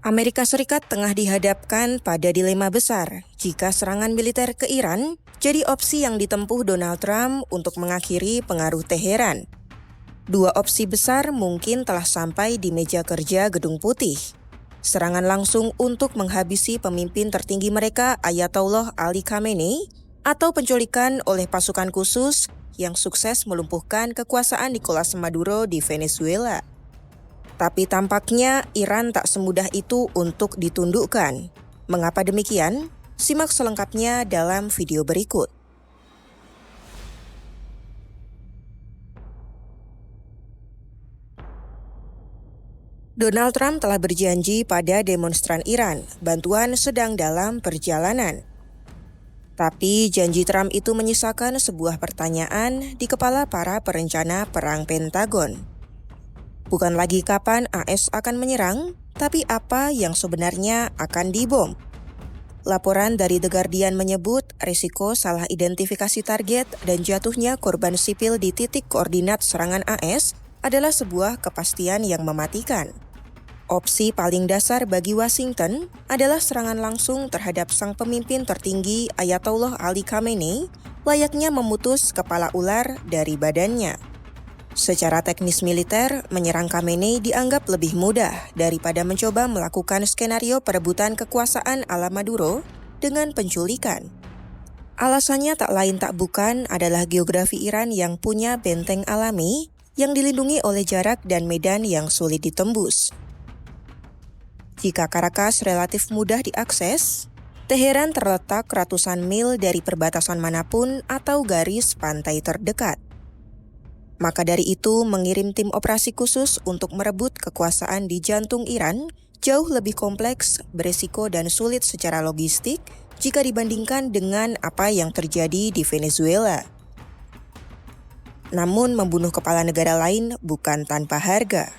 Amerika Serikat tengah dihadapkan pada dilema besar jika serangan militer ke Iran jadi opsi yang ditempuh Donald Trump untuk mengakhiri pengaruh Teheran. Dua opsi besar mungkin telah sampai di meja kerja Gedung Putih. Serangan langsung untuk menghabisi pemimpin tertinggi mereka Ayatollah Ali Khamenei atau penculikan oleh pasukan khusus yang sukses melumpuhkan kekuasaan Nicolas Maduro di Venezuela. Tapi tampaknya Iran tak semudah itu untuk ditundukkan. Mengapa demikian? Simak selengkapnya dalam video berikut. Donald Trump telah berjanji pada demonstran Iran, bantuan sedang dalam perjalanan. Tapi janji Trump itu menyisakan sebuah pertanyaan di kepala para perencana perang Pentagon. Bukan lagi kapan AS akan menyerang, tapi apa yang sebenarnya akan dibom. Laporan dari The Guardian menyebut risiko salah identifikasi target dan jatuhnya korban sipil di titik koordinat serangan AS adalah sebuah kepastian yang mematikan. Opsi paling dasar bagi Washington adalah serangan langsung terhadap sang pemimpin tertinggi Ayatollah Ali Khamenei, layaknya memutus kepala ular dari badannya. Secara teknis militer, menyerang Khamenei dianggap lebih mudah daripada mencoba melakukan skenario perebutan kekuasaan ala Maduro dengan penculikan. Alasannya tak lain tak bukan adalah geografi Iran yang punya benteng alami yang dilindungi oleh jarak dan medan yang sulit ditembus. Jika Caracas relatif mudah diakses, Teheran terletak ratusan mil dari perbatasan manapun atau garis pantai terdekat. Maka dari itu, mengirim tim operasi khusus untuk merebut kekuasaan di jantung Iran jauh lebih kompleks, beresiko dan sulit secara logistik jika dibandingkan dengan apa yang terjadi di Venezuela. Namun, membunuh kepala negara lain bukan tanpa harga.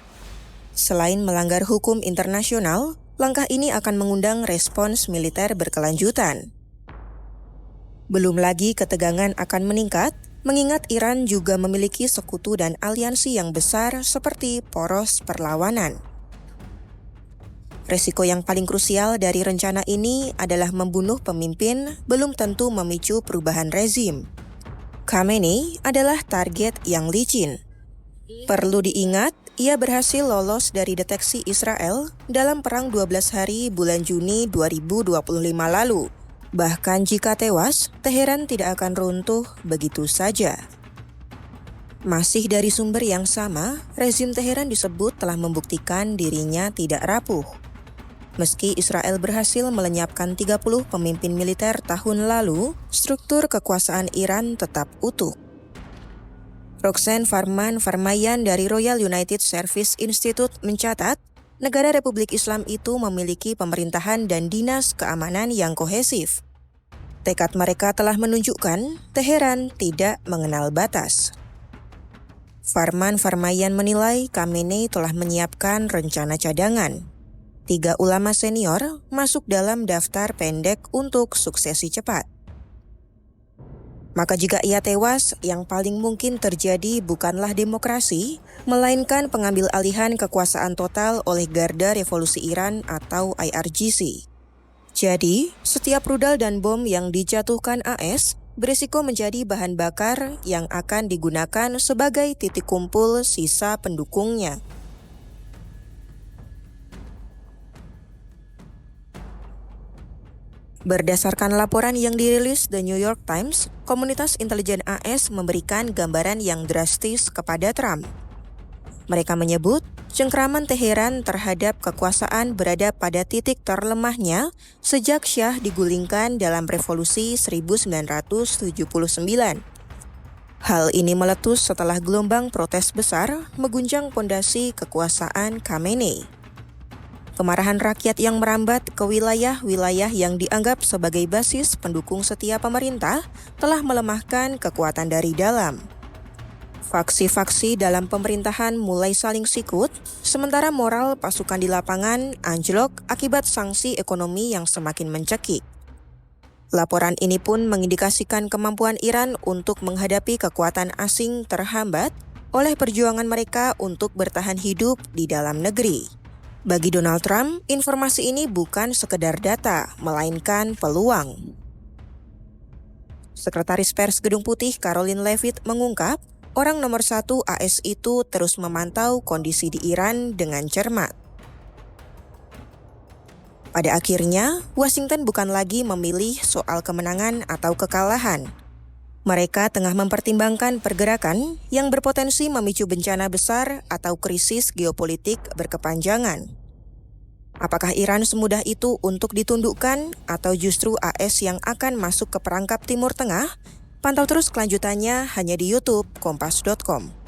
Selain melanggar hukum internasional, langkah ini akan mengundang respons militer berkelanjutan. Belum lagi ketegangan akan meningkat, mengingat Iran juga memiliki sekutu dan aliansi yang besar seperti poros perlawanan. Resiko yang paling krusial dari rencana ini adalah membunuh pemimpin belum tentu memicu perubahan rezim. Khamenei adalah target yang licin. Perlu diingat, ia berhasil lolos dari deteksi Israel dalam perang 12 hari bulan Juni 2025 lalu. Bahkan jika tewas, Teheran tidak akan runtuh begitu saja. Masih dari sumber yang sama, rezim Teheran disebut telah membuktikan dirinya tidak rapuh. Meski Israel berhasil melenyapkan 30 pemimpin militer tahun lalu, struktur kekuasaan Iran tetap utuh. Roxanne Farmayan dari Royal United Service Institute mencatat, negara Republik Islam itu memiliki pemerintahan dan dinas keamanan yang kohesif. Tekad mereka telah menunjukkan Teheran tidak mengenal batas. Farmayan menilai Khamenei telah menyiapkan rencana cadangan. 3 ulama senior masuk dalam daftar pendek untuk suksesi cepat. Maka jika ia tewas, yang paling mungkin terjadi bukanlah demokrasi, melainkan pengambil alihan kekuasaan total oleh Garda Revolusi Iran atau IRGC. Jadi, setiap rudal dan bom yang dijatuhkan AS berisiko menjadi bahan bakar yang akan digunakan sebagai titik kumpul sisa pendukungnya. Berdasarkan laporan yang dirilis The New York Times, komunitas intelijen AS memberikan gambaran yang drastis kepada Trump. Mereka menyebut, cengkraman Teheran terhadap kekuasaan berada pada titik terlemahnya sejak Shah digulingkan dalam revolusi 1979. Hal ini meletus setelah gelombang protes besar mengguncang pondasi kekuasaan Khamenei. Kemarahan rakyat yang merambat ke wilayah-wilayah yang dianggap sebagai basis pendukung setia pemerintah telah melemahkan kekuatan dari dalam. Faksi-faksi dalam pemerintahan mulai saling sikut, sementara moral pasukan di lapangan anjlok akibat sanksi ekonomi yang semakin mencekik. Laporan ini pun mengindikasikan kemampuan Iran untuk menghadapi kekuatan asing terhambat oleh perjuangan mereka untuk bertahan hidup di dalam negeri. Bagi Donald Trump, informasi ini bukan sekedar data, melainkan peluang. Sekretaris Pers Gedung Putih Karoline Leavitt mengungkap, orang nomor 1 AS itu terus memantau kondisi di Iran dengan cermat. Pada akhirnya, Washington bukan lagi memilih soal kemenangan atau kekalahan. Mereka tengah mempertimbangkan pergerakan yang berpotensi memicu bencana besar atau krisis geopolitik berkepanjangan. Apakah Iran semudah itu untuk ditundukkan atau justru AS yang akan masuk ke perangkap Timur Tengah? Pantau terus kelanjutannya hanya di YouTube Kompas.com.